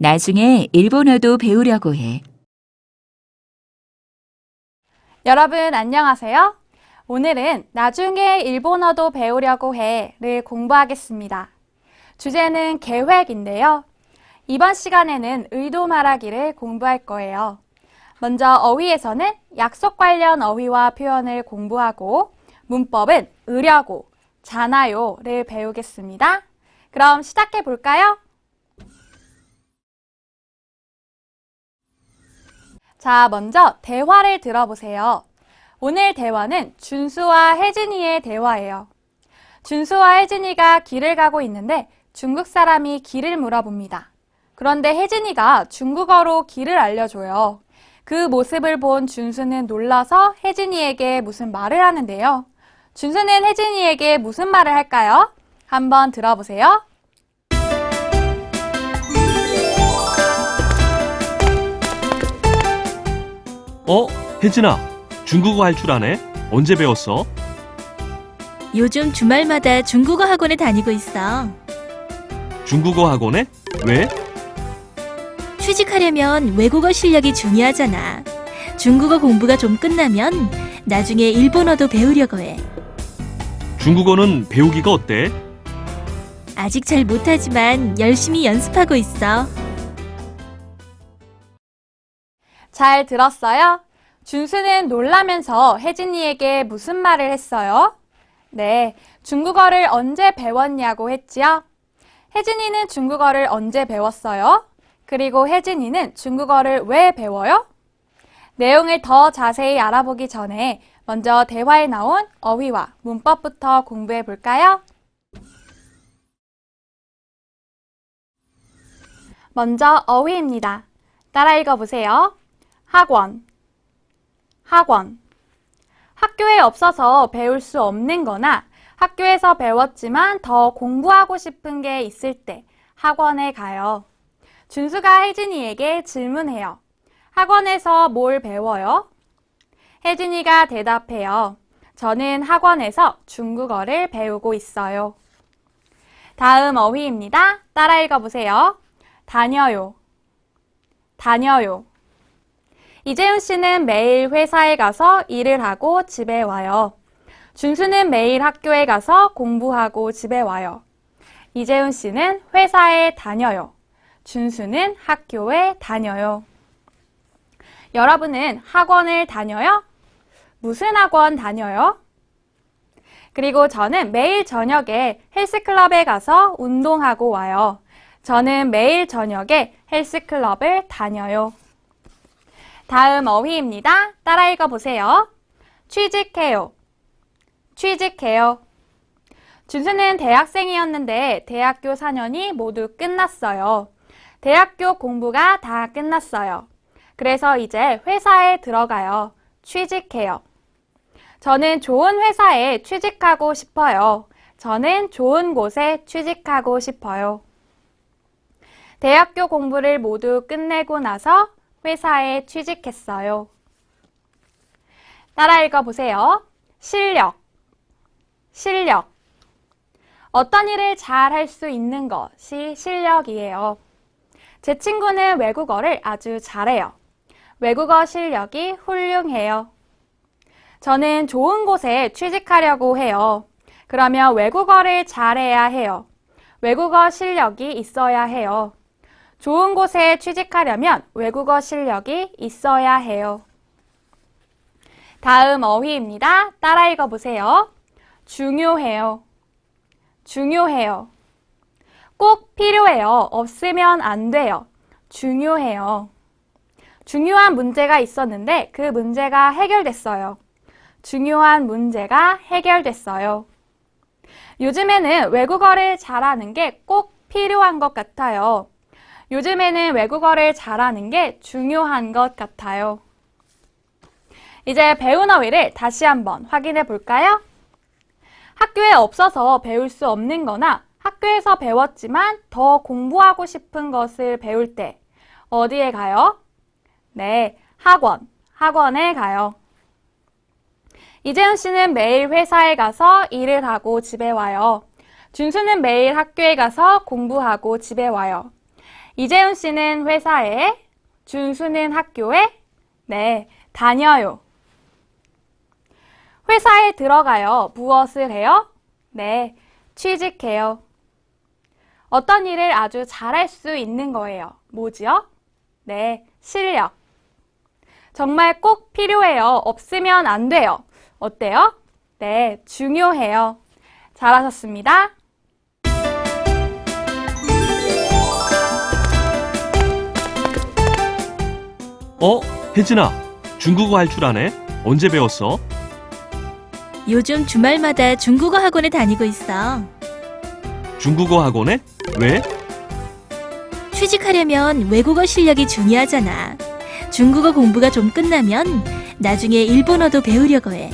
나중에 일본어도 배우려고 해. 여러분 안녕하세요. 오늘은 나중에 일본어도 배우려고 해를 공부하겠습니다. 주제는 계획인데요. 이번 시간에는 의도 말하기를 공부할 거예요. 먼저 어휘에서는 약속 관련 어휘와 표현을 공부하고 문법은 으려고, 잖아요를 배우겠습니다. 그럼 시작해 볼까요? 자, 먼저 대화를 들어보세요. 오늘 대화는 준수와 혜진이의 대화예요. 준수와 혜진이가 길을 가고 있는데 중국 사람이 길을 물어봅니다. 그런데 혜진이가 중국어로 길을 알려줘요. 그 모습을 본 준수는 놀라서 혜진이에게 무슨 말을 하는데요. 준수는 혜진이에게 무슨 말을 할까요? 한번 들어보세요. 혜진아, 중국어 할 줄 아네? 언제 배웠어? 요즘 주말마다 중국어 학원에 다니고 있어. 중국어 학원에? 왜? 취직하려면 외국어 실력이 중요하잖아. 중국어 공부가 좀 끝나면 나중에 일본어도 배우려고 해. 중국어는 배우기가 어때? 아직 잘 못하지만 열심히 연습하고 있어. 잘 들었어요? 준수는 놀라면서 혜진이에게 무슨 말을 했어요? 네, 중국어를 언제 배웠냐고 했지요? 혜진이는 중국어를 언제 배웠어요? 그리고 혜진이는 중국어를 왜 배워요? 내용을 더 자세히 알아보기 전에 먼저 대화에 나온 어휘와 문법부터 공부해 볼까요? 먼저 어휘입니다. 따라 읽어보세요. 학원, 학원. 학교에 없어서 배울 수 없는 거나 학교에서 배웠지만 더 공부하고 싶은 게 있을 때 학원에 가요. 준수가 혜진이에게 질문해요. 학원에서 뭘 배워요? 혜진이가 대답해요. 저는 학원에서 중국어를 배우고 있어요. 다음 어휘입니다. 따라 읽어보세요. 다녀요, 다녀요. 이재훈 씨는 매일 회사에 가서 일을 하고 집에 와요. 준수는 매일 학교에 가서 공부하고 집에 와요. 이재훈 씨는 회사에 다녀요. 준수는 학교에 다녀요. 여러분은 학원을 다녀요? 무슨 학원 다녀요? 그리고 저는 매일 저녁에 헬스클럽에 가서 운동하고 와요. 저는 매일 저녁에 헬스클럽을 다녀요. 다음 어휘입니다. 따라 읽어보세요. 취직해요, 취직해요. 준수는 대학생이었는데 대학교 4년이 모두 끝났어요. 대학교 공부가 다 끝났어요. 그래서 이제 회사에 들어가요. 취직해요. 저는 좋은 회사에 취직하고 싶어요. 저는 좋은 곳에 취직하고 싶어요. 대학교 공부를 모두 끝내고 나서 회사에 취직했어요. 따라 읽어보세요. 실력, 실력. 어떤 일을 잘 할 수 있는 것이 실력이에요. 제 친구는 외국어를 아주 잘해요. 외국어 실력이 훌륭해요. 저는 좋은 곳에 취직하려고 해요. 그러면 외국어를 잘해야 해요. 외국어 실력이 있어야 해요. 좋은 곳에 취직하려면 외국어 실력이 있어야 해요. 다음 어휘입니다. 따라 읽어보세요. 중요해요, 중요해요. 꼭 필요해요. 없으면 안 돼요. 중요해요. 중요한 문제가 있었는데 그 문제가 해결됐어요. 중요한 문제가 해결됐어요. 요즘에는 외국어를 잘하는 게 꼭 필요한 것 같아요. 요즘에는 외국어를 잘하는 게 중요한 것 같아요. 이제 배운 어휘를 다시 한번 확인해 볼까요? 학교에 없어서 배울 수 없는 거나 학교에서 배웠지만 더 공부하고 싶은 것을 배울 때 어디에 가요? 네, 학원, 학원에 가요. 이재훈 씨는 매일 회사에 가서 일을 하고 집에 와요. 준수는 매일 학교에 가서 공부하고 집에 와요. 이재훈 씨는 회사에, 준수는 학교에, 네, 다녀요. 회사에 들어가요. 무엇을 해요? 네, 취직해요. 어떤 일을 아주 잘할 수 있는 거예요. 뭐지요? 네, 실력. 정말 꼭 필요해요. 없으면 안 돼요. 어때요? 네, 중요해요. 잘하셨습니다. 혜진아, 중국어 할 줄 아네? 언제 배웠어? 요즘 주말마다 중국어 학원에 다니고 있어. 중국어 학원에? 왜? 취직하려면 외국어 실력이 중요하잖아. 중국어 공부가 좀 끝나면 나중에 일본어도 배우려고 해.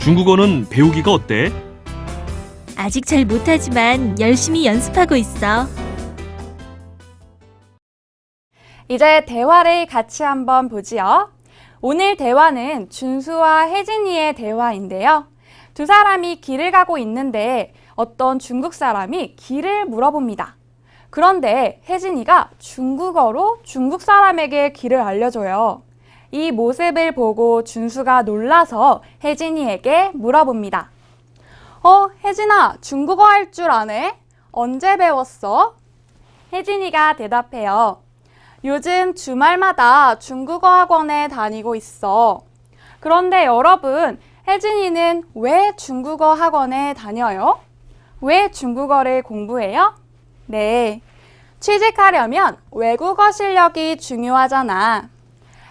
중국어는 배우기가 어때? 아직 잘 못하지만 열심히 연습하고 있어. 이제 대화를 같이 한번 보지요. 오늘 대화는 준수와 혜진이의 대화인데요. 두 사람이 길을 가고 있는데 어떤 중국 사람이 길을 물어봅니다. 그런데 혜진이가 중국어로 중국 사람에게 길을 알려줘요. 이 모습을 보고 준수가 놀라서 혜진이에게 물어봅니다. 혜진아, 중국어 할 줄 아네? 언제 배웠어? 혜진이가 대답해요. 요즘 주말마다 중국어 학원에 다니고 있어. 그런데 여러분, 혜진이는 왜 중국어 학원에 다녀요? 왜 중국어를 공부해요? 네, 취직하려면 외국어 실력이 중요하잖아.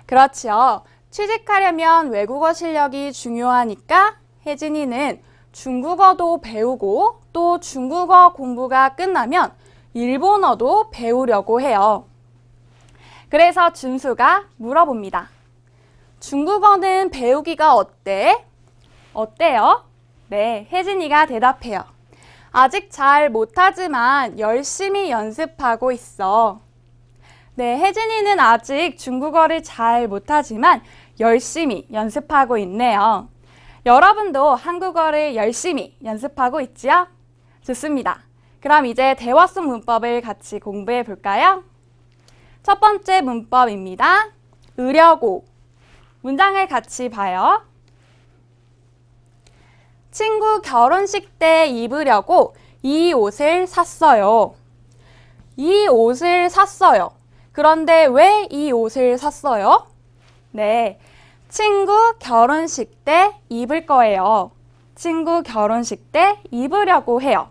그렇죠. 취직하려면 외국어 실력이 중요하니까 혜진이는 중국어도 배우고 또 중국어 공부가 끝나면 일본어도 배우려고 해요. 그래서 준수가 물어봅니다. 중국어는 배우기가 어때? 어때요? 네, 혜진이가 대답해요. 아직 잘 못하지만 열심히 연습하고 있어. 네, 혜진이는 아직 중국어를 잘 못하지만 열심히 연습하고 있네요. 여러분도 한국어를 열심히 연습하고 있지요? 좋습니다. 그럼 이제 대화 속 문법을 같이 공부해 볼까요? 첫 번째 문법입니다. 으려고. 문장을 같이 봐요. 친구 결혼식 때 입으려고 이 옷을 샀어요. 이 옷을 샀어요. 그런데 왜 이 옷을 샀어요? 네, 친구 결혼식 때 입을 거예요. 친구 결혼식 때 입으려고 해요.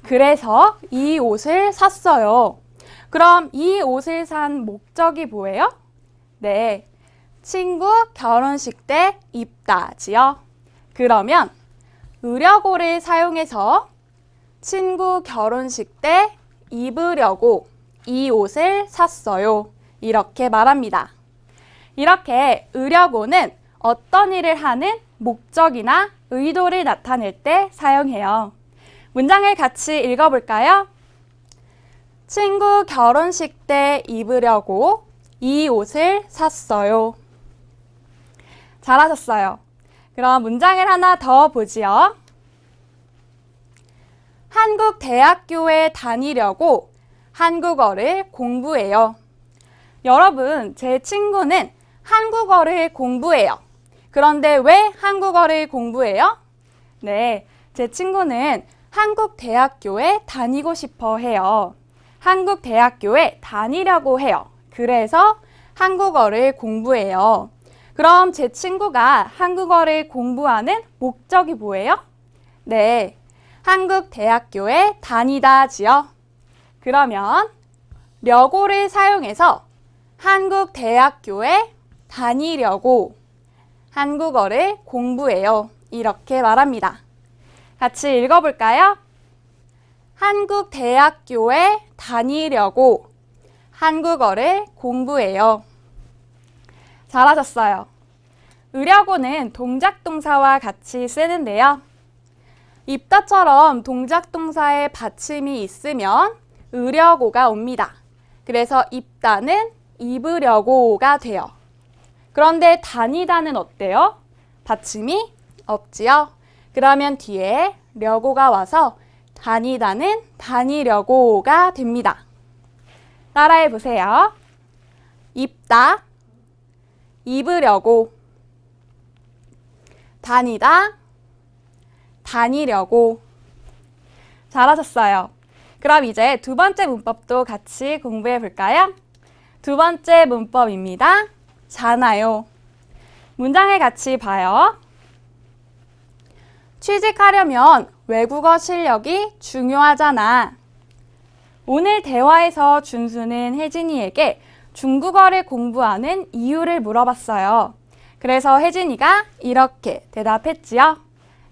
그래서 이 옷을 샀어요. 그럼 이 옷을 산 목적이 뭐예요? 네, 친구 결혼식 때 입다지요. 그러면 으려고를 사용해서 친구 결혼식 때 입으려고 이 옷을 샀어요. 이렇게 말합니다. 이렇게 으려고는 어떤 일을 하는 목적이나 의도를 나타낼 때 사용해요. 문장을 같이 읽어볼까요? 친구 결혼식 때 입으려고 이 옷을 샀어요. 잘하셨어요. 그럼 문장을 하나 더 보지요. 한국 대학교에 다니려고 한국어를 공부해요. 여러분, 제 친구는 한국어를 공부해요. 그런데 왜 한국어를 공부해요? 네, 제 친구는 한국 대학교에 다니고 싶어 해요. 한국 대학교에 다니려고 해요. 그래서 한국어를 공부해요. 그럼 제 친구가 한국어를 공부하는 목적이 뭐예요? 네, 한국 대학교에 다니다지요. 그러면 려고를 사용해서 한국 대학교에 다니려고 한국어를 공부해요. 이렇게 말합니다. 같이 읽어볼까요? 한국 대학교에 다니려고 한국어를 공부해요. 잘하셨어요. 으려고는 동작동사와 같이 쓰는데요. 입다처럼 동작동사에 받침이 있으면 으려고가 옵니다. 그래서 입다는 입으려고가 돼요. 그런데 다니다는 어때요? 받침이 없지요? 그러면 뒤에 려고가 와서 다니다는 다니려고가 됩니다. 따라해 보세요. 입다, 입으려고, 다니다, 다니려고. 잘하셨어요. 그럼 이제 두 번째 문법도 같이 공부해 볼까요? 두 번째 문법입니다. 잖아요. 문장을 같이 봐요. 취직하려면 외국어 실력이 중요하잖아. 오늘 대화에서 준수는 혜진이에게 중국어를 공부하는 이유를 물어봤어요. 그래서 혜진이가 이렇게 대답했지요.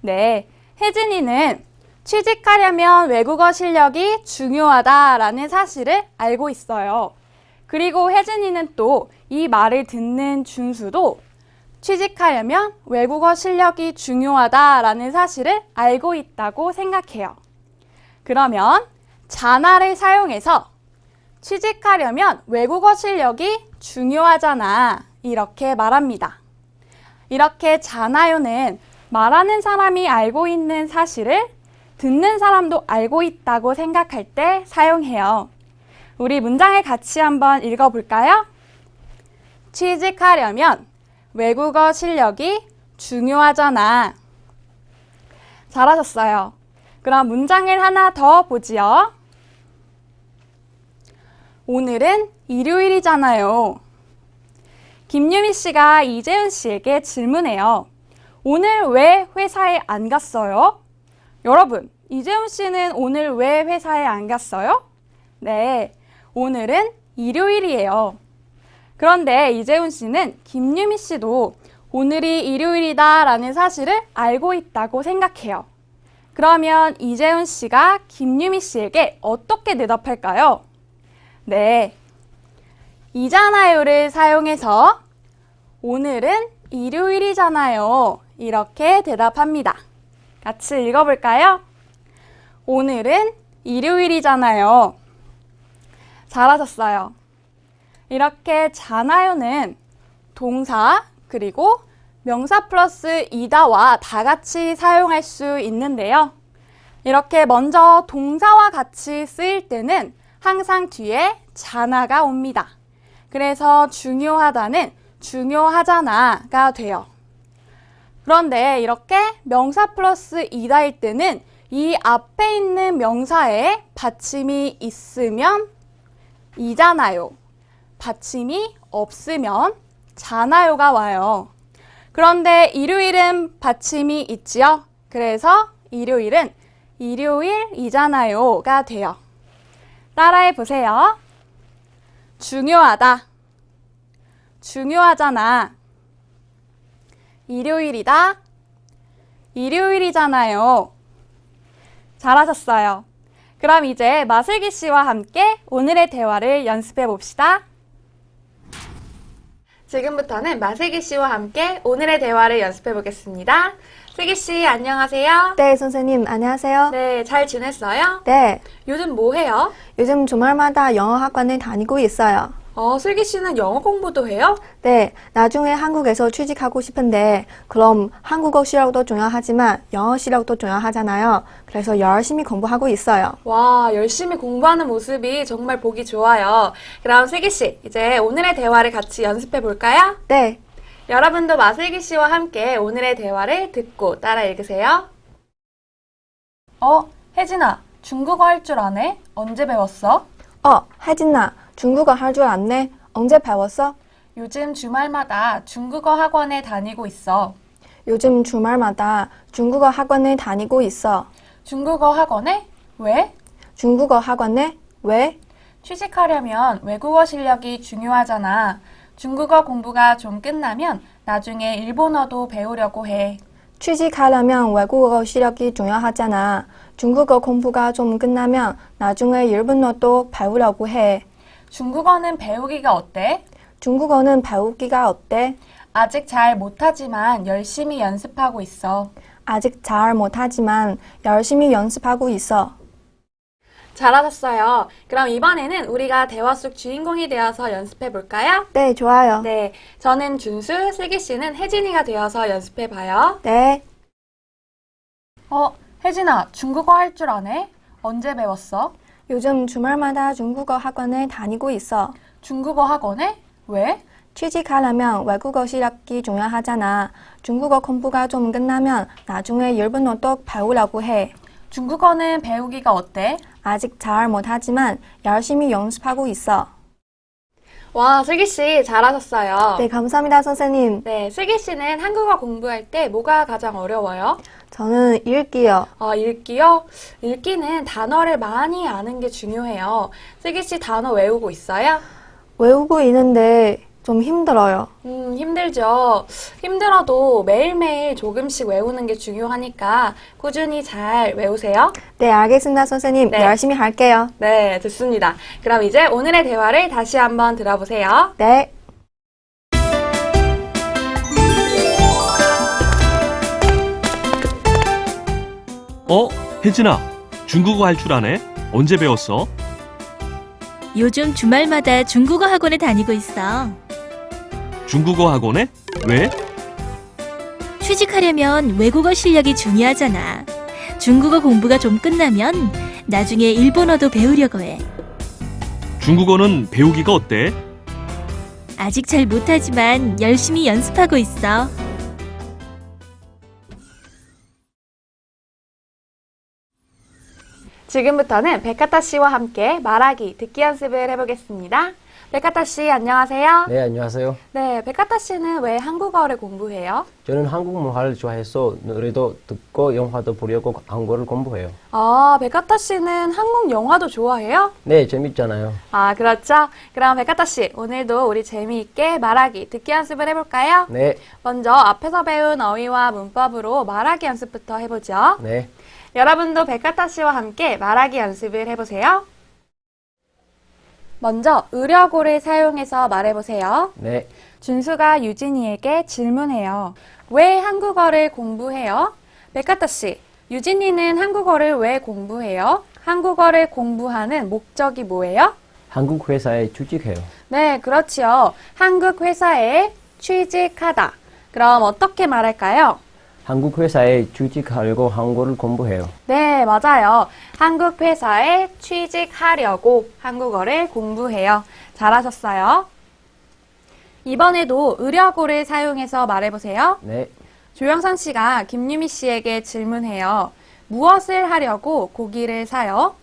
네, 혜진이는 취직하려면 외국어 실력이 중요하다라는 사실을 알고 있어요. 그리고 혜진이는 또 이 말을 듣는 준수도 취직하려면 외국어 실력이 중요하다라는 사실을 알고 있다고 생각해요. 그러면 잖아를 사용해서 취직하려면 외국어 실력이 중요하잖아. 이렇게 말합니다. 이렇게 잖아요는 말하는 사람이 알고 있는 사실을 듣는 사람도 알고 있다고 생각할 때 사용해요. 우리 문장을 같이 한번 읽어볼까요? 취직하려면 외국어 실력이 중요하잖아. 잘하셨어요. 그럼 문장을 하나 더 보지요. 오늘은 일요일이잖아요. 김유미 씨가 이재훈 씨에게 질문해요. 오늘 왜 회사에 안 갔어요? 여러분, 이재훈 씨는 오늘 왜 회사에 안 갔어요? 네, 오늘은 일요일이에요. 그런데 이재훈 씨는 김유미 씨도 오늘이 일요일이다 라는 사실을 알고 있다고 생각해요. 그러면 이재훈 씨가 김유미 씨에게 어떻게 대답할까요? 네, 이잖아요를 사용해서 오늘은 일요일이잖아요. 이렇게 대답합니다. 같이 읽어볼까요? 오늘은 일요일이잖아요. 잘하셨어요. 이렇게 잖아요는 동사 그리고 명사 플러스 이다와 다 같이 사용할 수 있는데요. 이렇게 먼저 동사와 같이 쓰일 때는 항상 뒤에 잖아가 옵니다. 그래서 중요하다는 중요하잖아가 돼요. 그런데 이렇게 명사 플러스 이다일 때는 이 앞에 있는 명사에 받침이 있으면 이잖아요. 받침이 없으면 잖아요가 와요. 그런데 일요일은 받침이 있지요. 그래서 일요일은 일요일이잖아요가 돼요. 따라해 보세요. 중요하다. 중요하잖아. 일요일이다. 일요일이잖아요. 잘하셨어요. 그럼 이제 마슬기 씨와 함께 오늘의 대화를 연습해 봅시다. 지금부터는 마슬기 씨와 함께 오늘의 대화를 연습해 보겠습니다. 슬기 씨, 안녕하세요. 네, 선생님, 안녕하세요. 네, 잘 지냈어요? 네, 요즘 뭐 해요? 요즘 주말마다 영어 학원을 다니고 있어요. 슬기 씨는 영어 공부도 해요? 네, 나중에 한국에서 취직하고 싶은데, 그럼 한국어 실력도 중요하지만 영어 실력도 중요하잖아요. 그래서 열심히 공부하고 있어요. 와, 열심히 공부하는 모습이 정말 보기 좋아요. 그럼 슬기 씨, 이제 오늘의 대화를 같이 연습해 볼까요? 네, 여러분도 마슬기 씨와 함께 오늘의 대화를 듣고 따라 읽으세요. 혜진아, 중국어 할 줄 아네? 언제 배웠어? 혜진아, 중국어 할 줄 아네? 언제 배웠어? 요즘 주말마다 중국어 학원에 다니고 있어. 요즘 주말마다 중국어 학원을 다니고 있어. 중국어 학원에? 왜? 중국어 학원에? 왜? 취직하려면 외국어 실력이 중요하잖아. 중국어 공부가 좀 끝나면 나중에 일본어도 배우려고 해. 취직하려면 외국어 실력이 중요하잖아. 중국어 공부가 좀 끝나면 나중에 일본어도 배우려고 해. 중국어는 배우기가 어때? 중국어는 배우기가 어때? 아직 잘 못하지만 열심히 연습하고 있어. 아직 잘 못하지만 열심히 연습하고 있어. 잘하셨어요. 그럼 이번에는 우리가 대화 속 주인공이 되어서 연습해 볼까요? 네, 좋아요. 네, 저는 준수, 슬기 씨는 혜진이가 되어서 연습해 봐요. 네, 혜진아, 중국어 할 줄 아네? 언제 배웠어? 요즘 주말마다 중국어 학원에 다니고 있어. 중국어 학원에? 왜? 취직하려면 외국어 실력이 중요하잖아. 중국어 공부가 좀 끝나면 나중에 일본어도 배우려고 해. 중국어는 배우기가 어때? 아직 잘 못하지만 열심히 연습하고 있어. 와, 슬기 씨 잘하셨어요. 네, 감사합니다, 선생님. 네, 슬기 씨는 한국어 공부할 때 뭐가 가장 어려워요? 저는 읽기요. 읽기요? 읽기는 단어를 많이 아는 게 중요해요. 슬기 씨 단어 외우고 있어요? 외우고 있는데 좀 힘들어요. 힘들죠. 힘들어도 매일매일 조금씩 외우는 게 중요하니까 꾸준히 잘 외우세요. 네, 알겠습니다, 선생님. 네. 열심히 할게요. 네, 좋습니다. 그럼 이제 오늘의 대화를 다시 한번 들어보세요. 네. 혜진아, 중국어 할 줄 아네? 언제 배웠어? 요즘 주말마다 중국어 학원에 다니고 있어. 중국어 학원에? 왜? 취직하려면 외국어 실력이 중요하잖아. 중국어 공부가 좀 끝나면 나중에 일본어도 배우려고 해. 중국어는 배우기가 어때? 아직 잘 못하지만 열심히 연습하고 있어. 지금부터는 백하타 씨와 함께 말하기, 듣기 연습을 해보겠습니다. 백하타 씨, 안녕하세요. 네, 안녕하세요. 네, 백하타 씨는 왜 한국어를 공부해요? 저는 한국 문화를 좋아해서 노래도 듣고 영화도 보려고 한국어를 공부해요. 백하타 씨는 한국 영화도 좋아해요? 네, 재밌잖아요. 그렇죠. 그럼 백하타 씨, 오늘도 우리 재미있게 말하기, 듣기 연습을 해볼까요? 네, 먼저 앞에서 배운 어휘와 문법으로 말하기 연습부터 해보죠. 네, 여러분도 백하타 씨와 함께 말하기 연습을 해보세요. 먼저 의려고를 사용해서 말해보세요. 네. 준수가 유진이에게 질문해요. 왜 한국어를 공부해요? 백하타 씨, 유진이는 한국어를 왜 공부해요? 한국어를 공부하는 목적이 뭐예요? 한국 회사에 취직해요. 네, 그렇지요. 한국 회사에 취직하다. 그럼 어떻게 말할까요? 한국 회사에 취직하려고 한국어를 공부해요. 네, 맞아요. 한국 회사에 취직하려고 한국어를 공부해요. 잘하셨어요. 이번에도 의려고를 사용해서 말해보세요. 네, 조영선 씨가 김유미 씨에게 질문해요. 무엇을 하려고 고기를 사요?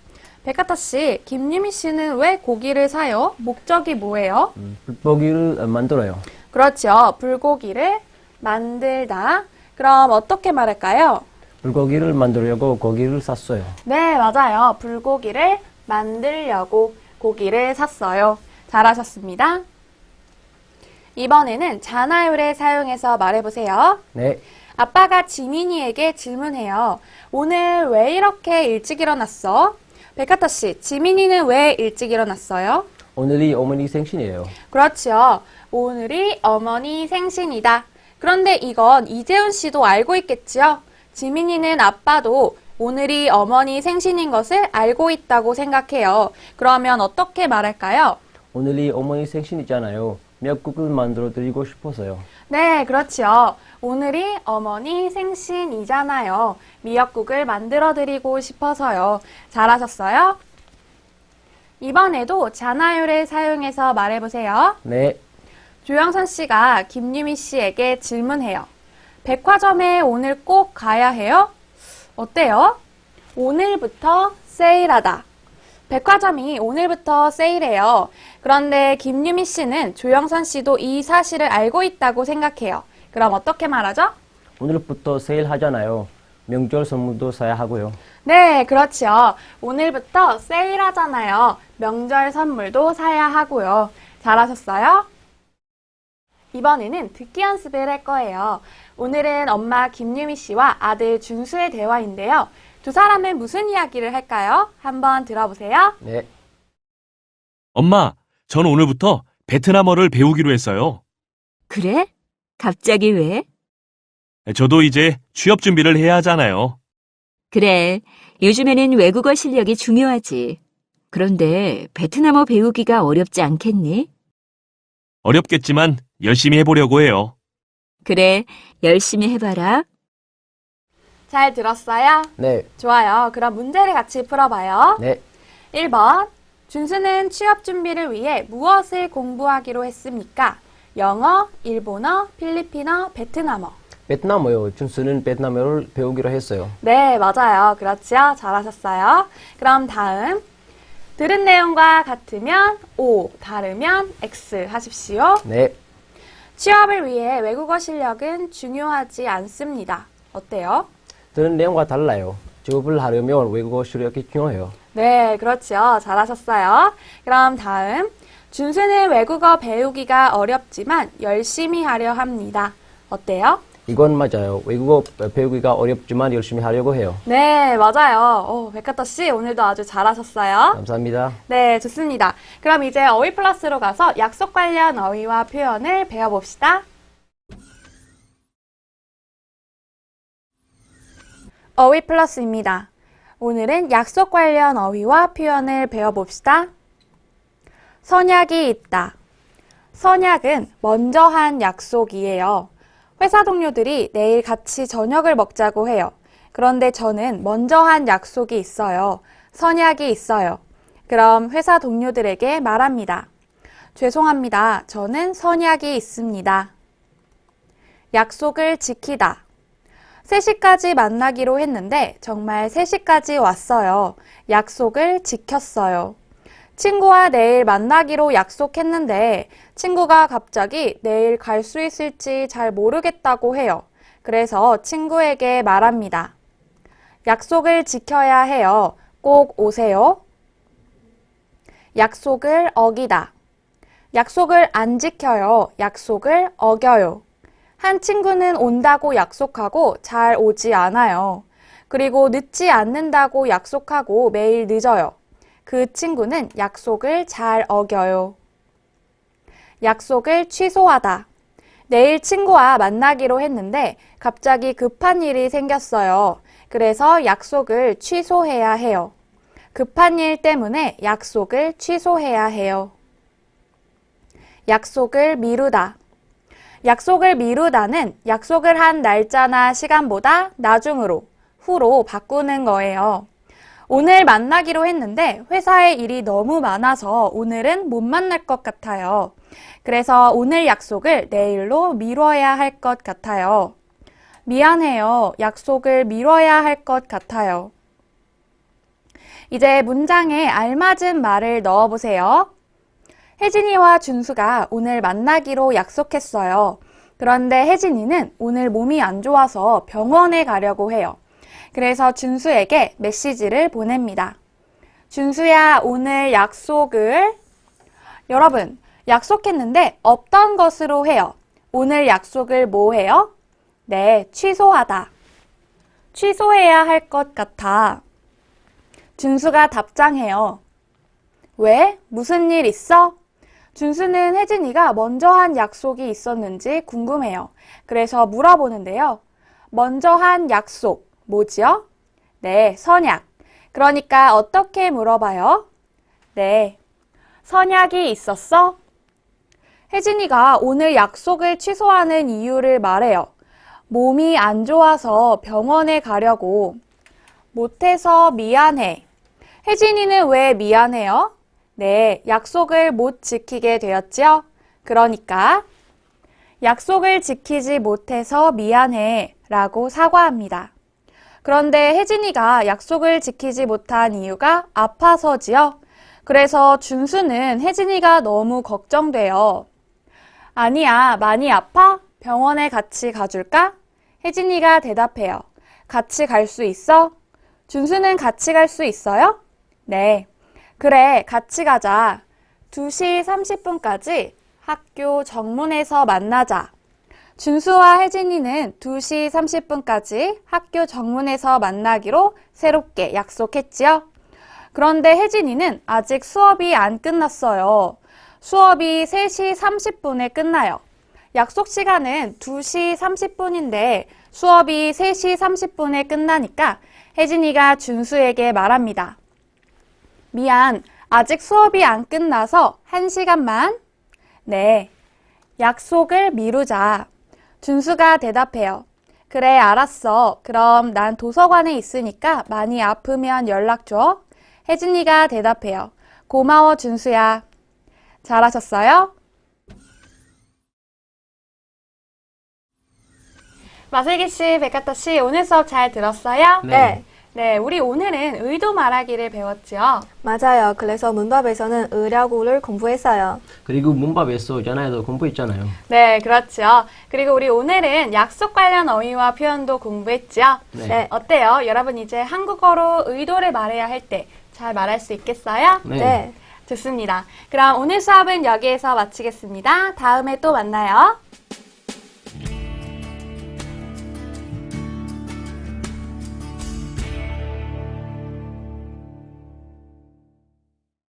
백하타 씨, 김유미 씨는 왜 고기를 사요? 목적이 뭐예요? 불고기를 만들어요. 그렇죠. 불고기를 만들다. 그럼 어떻게 말할까요? 불고기를 만들려고 고기를 샀어요. 네, 맞아요. 불고기를 만들려고 고기를 샀어요. 잘하셨습니다. 이번에는 잔화율을 사용해서 말해보세요. 네, 아빠가 지민이에게 질문해요. 오늘 왜 이렇게 일찍 일어났어? 백하타 씨, 지민이는 왜 일찍 일어났어요? 오늘이 어머니 생신이에요. 그렇죠. 오늘이 어머니 생신이다. 그런데 이건 이재훈 씨도 알고 있겠지요? 지민이는 아빠도 오늘이 어머니 생신인 것을 알고 있다고 생각해요. 그러면 어떻게 말할까요? 오늘이 어머니 생신이잖아요. 미역국을 만들어 드리고 싶어서요. 네, 그렇죠. 오늘이 어머니 생신이잖아요. 미역국을 만들어 드리고 싶어서요. 잘하셨어요? 이번에도 잔화율을 사용해서 말해보세요. 네, 조영선 씨가 김유미 씨에게 질문해요. 백화점에 오늘 꼭 가야 해요? 어때요? 오늘부터 세일하다. 백화점이 오늘부터 세일해요. 그런데 김유미 씨는 조영선 씨도 이 사실을 알고 있다고 생각해요. 그럼 어떻게 말하죠? 오늘부터 세일하잖아요. 명절 선물도 사야 하고요. 네, 그렇죠. 오늘부터 세일하잖아요. 명절 선물도 사야 하고요. 잘하셨어요? 이번에는 듣기 연습을 할 거예요. 오늘은 엄마 김유미 씨와 아들 준수의 대화인데요. 두 사람은 무슨 이야기를 할까요? 한번 들어보세요. 네, 엄마, 전 오늘부터 베트남어를 배우기로 했어요. 그래? 갑자기 왜? 저도 이제 취업 준비를 해야 하잖아요. 그래, 요즘에는 외국어 실력이 중요하지. 그런데 베트남어 배우기가 어렵지 않겠니? 어렵겠지만 열심히 해보려고 해요. 그래, 열심히 해봐라. 잘 들었어요? 네, 좋아요. 그럼 문제를 같이 풀어봐요. 네. 1번. 준수는 취업 준비를 위해 무엇을 공부하기로 했습니까? 영어, 일본어, 필리핀어, 베트남어. 베트남어요. 준수는 베트남어를 배우기로 했어요. 네, 맞아요. 그렇지요. 잘하셨어요. 그럼 다음. 들은 내용과 같으면 O, 다르면 X 하십시오. 네. 취업을 위해 외국어 실력은 중요하지 않습니다. 어때요? 들은 내용과 달라요. 취업을 하려면 외국어 실력이 중요해요. 네, 그렇죠. 잘하셨어요. 그럼 다음. 준수는 외국어 배우기가 어렵지만 열심히 하려 합니다. 어때요? 이건 맞아요. 외국어 배우기가 어렵지만 열심히 하려고 해요. 네, 맞아요. 백하터 씨, 오늘도 아주 잘하셨어요. 감사합니다. 네, 좋습니다. 그럼 이제 어휘 플러스로 가서 약속 관련 어휘와 표현을 배워봅시다. 어휘 플러스입니다. 오늘은 약속 관련 어휘와 표현을 배워봅시다. 선약이 있다. 선약은 먼저 한 약속이에요. 회사 동료들이 내일 같이 저녁을 먹자고 해요. 그런데 저는 먼저 한 약속이 있어요. 선약이 있어요. 그럼 회사 동료들에게 말합니다. 죄송합니다. 저는 선약이 있습니다. 약속을 지키다. 3시까지 만나기로 했는데 정말 3시까지 왔어요. 약속을 지켰어요. 친구와 내일 만나기로 약속했는데 친구가 갑자기 내일 갈 수 있을지 잘 모르겠다고 해요. 그래서 친구에게 말합니다. 약속을 지켜야 해요. 꼭 오세요. 약속을 어기다. 약속을 안 지켜요. 약속을 어겨요. 한 친구는 온다고 약속하고 잘 오지 않아요. 그리고 늦지 않는다고 약속하고 매일 늦어요. 그 친구는 약속을 잘 어겨요. 약속을 취소하다. 내일 친구와 만나기로 했는데 갑자기 급한 일이 생겼어요. 그래서 약속을 취소해야 해요. 급한 일 때문에 약속을 취소해야 해요. 약속을 미루다. 약속을 미루다는 약속을 한 날짜나 시간보다 나중으로, 후로 바꾸는 거예요. 오늘 만나기로 했는데 회사에 일이 너무 많아서 오늘은 못 만날 것 같아요. 그래서 오늘 약속을 내일로 미뤄야 할 것 같아요. 미안해요. 약속을 미뤄야 할 것 같아요. 이제 문장에 알맞은 말을 넣어보세요. 혜진이와 준수가 오늘 만나기로 약속했어요. 그런데 혜진이는 오늘 몸이 안 좋아서 병원에 가려고 해요. 그래서 준수에게 메시지를 보냅니다. 준수야, 오늘 약속을... 여러분, 약속했는데 없던 것으로 해요. 오늘 약속을 뭐 해요? 네, 취소하다. 취소해야 할 것 같아. 준수가 답장해요. 왜? 무슨 일 있어? 준수는 혜진이가 먼저 한 약속이 있었는지 궁금해요. 그래서 물어보는데요. 먼저 한 약속, 뭐지요? 네, 선약. 그러니까 어떻게 물어봐요? 네, 선약이 있었어? 혜진이가 오늘 약속을 취소하는 이유를 말해요. 몸이 안 좋아서 병원에 가려고. 못해서 미안해. 혜진이는 왜 미안해요? 네, 약속을 못 지키게 되었죠? 그러니까 약속을 지키지 못해서 미안해 라고 사과합니다. 그런데 혜진이가 약속을 지키지 못한 이유가 아파서지요? 그래서 준수는 혜진이가 너무 걱정돼요. 아니야, 많이 아파? 병원에 같이 가줄까? 혜진이가 대답해요. 같이 갈 수 있어? 준수는 같이 갈 수 있어요? 네. 그래, 같이 가자. 2시 30분까지 학교 정문에서 만나자. 준수와 혜진이는 2시 30분까지 학교 정문에서 만나기로 새롭게 약속했지요. 그런데 혜진이는 아직 수업이 안 끝났어요. 수업이 3시 30분에 끝나요. 약속 시간은 2시 30분인데 수업이 3시 30분에 끝나니까 혜진이가 준수에게 말합니다. 미안, 아직 수업이 안 끝나서 1시간만. 네, 약속을 미루자. 준수가 대답해요. 그래, 알았어. 그럼 난 도서관에 있으니까 많이 아프면 연락 줘. 혜진이가 대답해요. 고마워, 준수야. 잘하셨어요? 마슬기 씨, 백가타 씨, 오늘 수업 잘 들었어요? 네. 네, 우리 오늘은 의도 말하기를 배웠죠? 맞아요. 그래서 문법에서는 의라고를 공부했어요. 그리고 문법에서 전화에도 공부했잖아요. 네, 그렇죠. 그리고 우리 오늘은 약속 관련 어휘와 표현도 공부했죠? 네. 어때요? 여러분 이제 한국어로 의도를 말해야 할 때 잘 말할 수 있겠어요? 네. 좋습니다. 그럼 오늘 수업은 여기에서 마치겠습니다. 다음에 또 만나요.